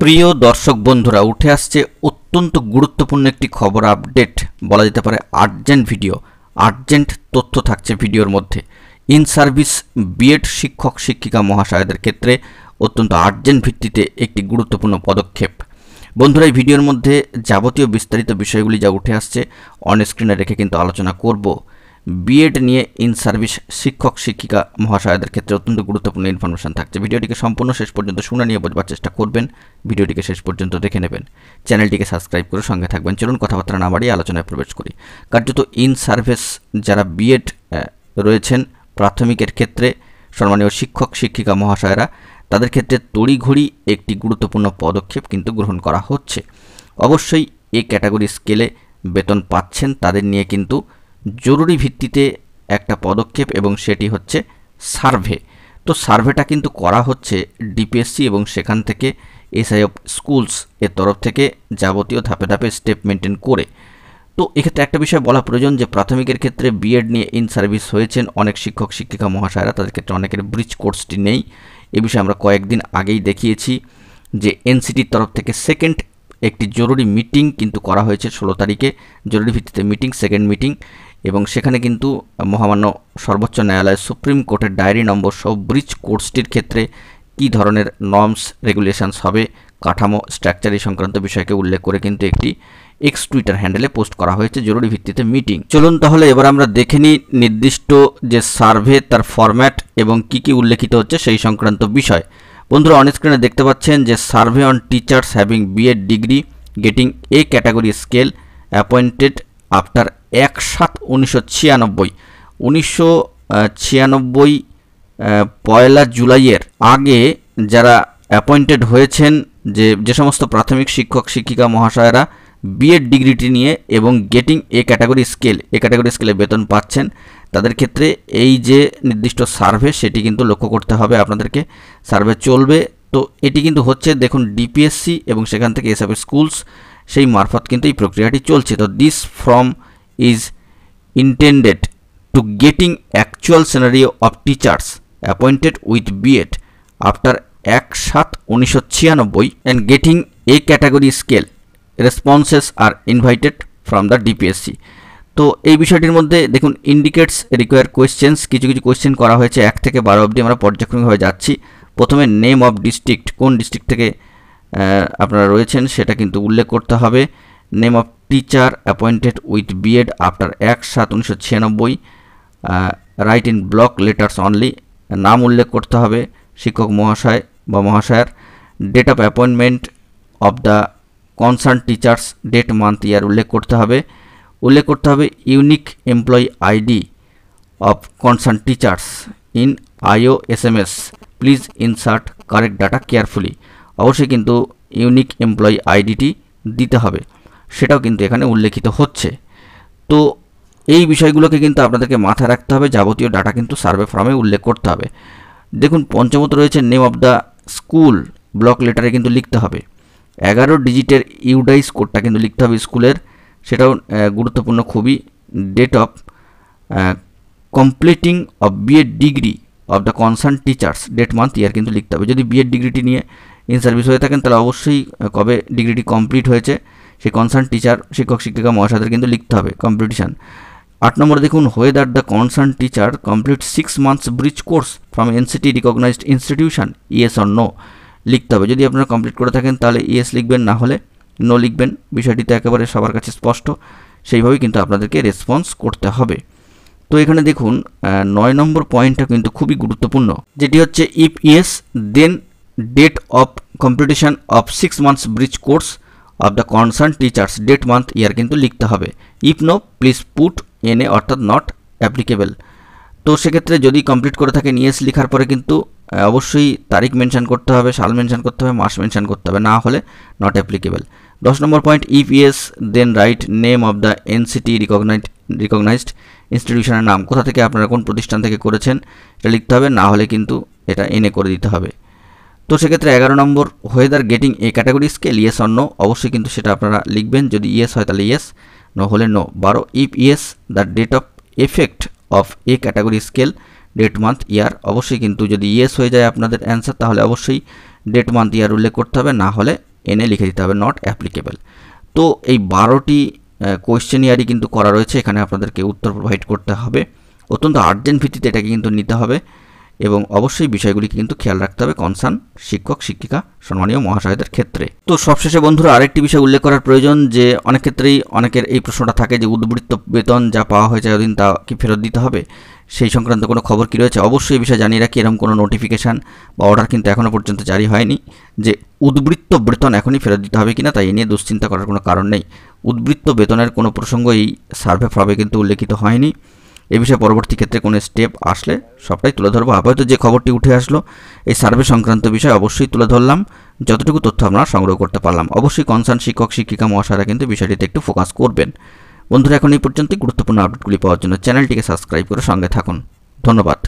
প্রিয় দর্শক বন্ধুরা, উঠে আসছে অত্যন্ত গুরুত্বপূর্ণ একটি খবর আপডেট, বলা যেতে পারে আর্জেন্ট ভিডিও, আর্জেন্ট তথ্য থাকছে ভিডিওর মধ্যে। ইন সার্ভিস বিএড শিক্ষক শিক্ষিকা মহাশয়দের ক্ষেত্রে অত্যন্ত আর্জেন্ট ভিত্তিতে একটি গুরুত্বপূর্ণ পদক্ষেপ। বন্ধুরা, এই ভিডিওর মধ্যে যাবতীয় বিস্তারিত বিষয়গুলি যা উঠে আসছে অন স্ক্রিনে রেখে কিন্তু আলোচনা করব। বিএড নিয়ে ইন সার্ভিস শিক্ষক শিক্ষিকা মহাশয়দের ক্ষেত্রে অত্যন্ত গুরুত্বপূর্ণ ইনফরমেশন থাকছে। ভিডিওটিকে সম্পূর্ণ শেষ পর্যন্ত শুনে নিয়ে বোঝবার চেষ্টা করবেন, ভিডিওটিকে শেষ পর্যন্ত দেখে নেবেন, চ্যানেলটিকে সাবস্ক্রাইব করে সঙ্গে থাকবেন। চলুন কথাবার্তা না বাড়িয়ে আলোচনায় প্রবেশ করি। কার্যত ইন সার্ভিস যারা বিএড রয়েছেন প্রাথমিকের ক্ষেত্রে, সম্মানীয় শিক্ষক শিক্ষিকা মহাশয়রা, তাদের ক্ষেত্রে তড়িঘড়ি একটি গুরুত্বপূর্ণ পদক্ষেপ কিন্তু গ্রহণ করা হচ্ছে। অবশ্যই এই ক্যাটাগরি স্কেলে বেতন পাচ্ছেন তাদের নিয়ে কিন্তু জরুরি ভিত্তিতে একটা পদক্ষেপ, এবং সেটি হচ্ছে সার্ভে। তো সার্ভেটা কিন্তু করা হচ্ছে ডিপিএসসি এবং সেখান থেকে এসআই অফ স্কুলস এর তরফ থেকে যাবতীয় ধাপে ধাপে স্টেপ মেনটেন করে। তো এক্ষেত্রে একটা বিষয় বলা প্রয়োজন যে প্রাথমিকের ক্ষেত্রে বিএড নিয়ে ইন সার্ভিস হয়েছেন অনেক শিক্ষক শিক্ষিকা মহাশয়রা, তাদের ক্ষেত্রে অনেকের ব্রিজ কোর্সটি নেই। এ বিষয়ে আমরা কয়েকদিন আগেই দেখিয়েছি যে এনসিটির তরফ থেকে সেকেন্ড একটি জরুরি মিটিং কিন্তু করা হয়েছে 16 তারিখে, জরুরি ভিত্তিতে মিটিং, সেকেন্ড মিটিং, এবং সেখানে কিন্তু মহামান্য সর্বোচ্চ ন্যায়ালয় সুপ্রিম কোর্টের ডায়েরি নম্বর সহ ব্রিজ কোর্সটির ক্ষেত্রে কী ধরনের নর্মস রেগুলেশনস হবে, কাঠামো, স্ট্রাকচার, এই সংক্রান্ত বিষয়কে উল্লেখ করে কিন্তু একটি এক্স টুইটার হ্যান্ডেলে পোস্ট করা হয়েছে জরুরি ভিত্তিতে মিটিং। চলুন তাহলে এবার আমরা দেখে নিই নির্দিষ্ট যে সার্ভে, তার ফরম্যাট এবং কি কি উল্লেখিত হচ্ছে সেই সংক্রান্ত বিষয়। বন্ধুরা, অন স্ক্রিনে দেখতে পাচ্ছেন যে survey on teachers having BEd degree getting A category scale appointed after ১/৭/১৯৯৬ পয়লা জুলাইয়ের আগে যারা অ্যাপয়েন্টেড হয়েছেন, যে সমস্ত প্রাথমিক শিক্ষক শিক্ষিকা মহাশয়রা বিএড ডিগ্রিটি নিয়ে এবং গেটিং এ ক্যাটাগরি স্কেলে বেতন পাচ্ছেন, তাদের ক্ষেত্রে এই যে নির্দিষ্ট সার্ভে সেটি কিন্তু লক্ষ্য করতে হবে আপনাদেরকে। সার্ভে চলবে, তো এটি কিন্তু হচ্ছে, দেখুন, ডিপিএসসি এবং সেখান থেকে এসআই অফ স্কুলস সেই মারফত কিন্তু এই প্রক্রিয়াটি চলছে। তো this form is intended to getting actual scenario of teachers appointed with BEd after 1/7/1996 and getting a category scale. Responses are invited from the DPSC. তো এই বিষয়টির মধ্যে দেখুন ইন্ডিকেটস রিকোয়ার কোয়েশ্চেন্স, কিছু কিছু কোয়েশ্চেন করা হয়েছে 1 থেকে 12 অবধি, আমরা পর্যায়ক্রমিকভাবে যাচ্ছি। প্রথমে নেম অফ ডিস্ট্রিক্ট, কোন ডিস্ট্রিক্ট থেকে আপনারা রয়েছেন সেটা কিন্তু উল্লেখ করতে হবে। Name of teacher appointed with BEd after 1/7/1996, write in block letters only, নাম উল্লেখ করতে হবে শিক্ষক মহাশয় বা মহাশয়ার। Date of appointment of the concern teachers, date, month, year উল্লেখ করতে হবে। Unique employee ID of concern teachers in IOSMS, please insert correct data carefully. অবশ্যই কিন্তু ইউনিক এমপ্লয়ি আইডিটি দিতে হবে, সেটাও কিন্তু এখানে উল্লেখিত হচ্ছে। তো এই বিষয়গুলোকে কিন্তু আপনাদেরকে মাথায় রাখতে হবে, যাবতীয় ডাটা কিন্তু সার্ভে ফর্মে উল্লেখ করতে হবে। দেখুন, পঞ্চমত রয়েছে name of the school, block লেটারে কিন্তু লিখতে হবে। 11 ডিজিটের ইউডাইস কোডটা কিন্তু লিখতে হবে স্কুলের, সেটাও গুরুত্বপূর্ণ খুবই। Date of completing of BEd degree of the concern teachers, date, month, year কিন্তু লিখতে হবে। যদি বিএড ডিগ্রিটি নিয়ে ইন সার্ভিস হয়ে থাকেন তাহলে অবশ্যই কবে ডিগ্রিটি কমপ্লিট হয়েছে সেই কনসার্ন টিচার, শিক্ষক শিক্ষিকা মহাশয়দের কিন্তু লিখতে হবে কমপ্লিটেশন। 8 নম্বরে দেখুন, whether the concern teacher complete 6 months bridge course from NCT recognised institution, yes or no লিখতে হবে। যদি আপনারা কমপ্লিট করে থাকেন তাহলে ইয়েস লিখবেন, না হলে নো লিখবেন। বিষয়টি তো একেবারে সবার কাছে স্পষ্ট, সেইভাবেই কিন্তু আপনাদেরকে রেসপন্স করতে হবে। তো এখানে দেখুন 9 নম্বর পয়েন্টটা কিন্তু খুবই গুরুত্বপূর্ণ, যেটি হচ্ছে if yes then date of completion of 6 months bridge course of the concern teachers, date, month, year কিন্তু লিখতে হবে। If no please put NA অর্থাৎ নট অ্যাপ্লিকেবল। তো সেক্ষেত্রে যদি কমপ্লিট করে থাকেন ইয়েস লিখার পরে কিন্তু অবশ্যই তারিখ মেনশন করতে হবে, সাল মেনশন করতে হবে, মাস মেনশন করতে হবে, না হলে নট অ্যাপ্লিকেবল। 10 নম্বর point, if yes then write name of the NCT recognized ইনস্টিটিউশনের নাম, কোথা থেকে আপনারা কোন প্রতিষ্ঠান থেকে করেছেন এটা লিখতে হবে, না হলে কিন্তু এটা NA করে দিতে হবে। তো সেক্ষেত্রে 11 নম্বর, whether getting A category scale, yes or no, অবশ্যই কিন্তু সেটা আপনারা লিখবেন। যদি ইয়েস হয় তাহলে ইয়েস, নো হলে no. 12, if yes the date of effect of A category scale, date, month, year, অবশ্যই কিন্তু যদি ইয়েস হয়ে যায় আপনাদের অ্যান্সার তাহলে অবশ্যই ডেট, মান্থ, ইয়ার উল্লেখ করতে হবে, না হলে এনে লিখে দিতে হবে নট অ্যাপ্লিকেবল। তো এই 12টি কোয়েশ্চেনিয়ারই কিন্তু করা রয়েছে, এখানে আপনাদেরকে উত্তর প্রোভাইড করতে হবে। অত্যন্ত আর্জেন্ট ভিত্তিতে এটাকে কিন্তু নিতে হবে এবং অবশ্যই বিষয়গুলিকে কিন্তু খেয়াল রাখতে হবে কনসার্ন শিক্ষক শিক্ষিকা সম্মানীয় মহাশয়দের ক্ষেত্রে। তো সবশেষে বন্ধুরা আরেকটি বিষয় উল্লেখ করার প্রয়োজন যে অনেক ক্ষেত্রেই অনেকের এই প্রশ্নটা থাকে যে উদ্বৃত্ত বেতন যা পাওয়া হয়েছে এতদিন তা কি ফেরত দিতে হবে, সেই সংক্রান্ত কোনো খবর কি রয়েছে? অবশ্যই এই বিষয়ে জানিয়ে রাখি, এরকম কোনো নোটিফিকেশান বা অর্ডার কিন্তু এখনও পর্যন্ত জারি হয়নি যে উদ্বৃত্ত বেতন এখনই ফেরত দিতে হবে কিনা, তাই এ নিয়ে দুশ্চিন্তা করার কোনো কারণ নেই। উদ্বৃত্ত বেতনের কোনো প্রসঙ্গ এই সার্ভে ফর্মে কিন্তু উল্লেখিত হয়নি। এ বিষয়ে পরবর্তী ক্ষেত্রে কোনো স্টেপ আসলে সবটাই তুলে ধরবো। আপাতত যে খবরটি উঠে আসলো এই সার্ভে সংক্রান্ত বিষয় অবশ্যই তুলে ধরলাম, যতটুকু তথ্য আমরা সংগ্রহ করতে পারলাম। অবশ্যই কনসার্ন শিক্ষক শিক্ষিকা মহাশয়রা কিন্তু বিষয়টিতে একটু ফোকাস করবেন। বন্ধুরা এখন এই পর্যন্তই। গুরুত্বপূর্ণ আপডেটগুলি পাওয়ার জন্য চ্যানেলটিকে সাবস্ক্রাইব করে সঙ্গে থাকুন। ধন্যবাদ।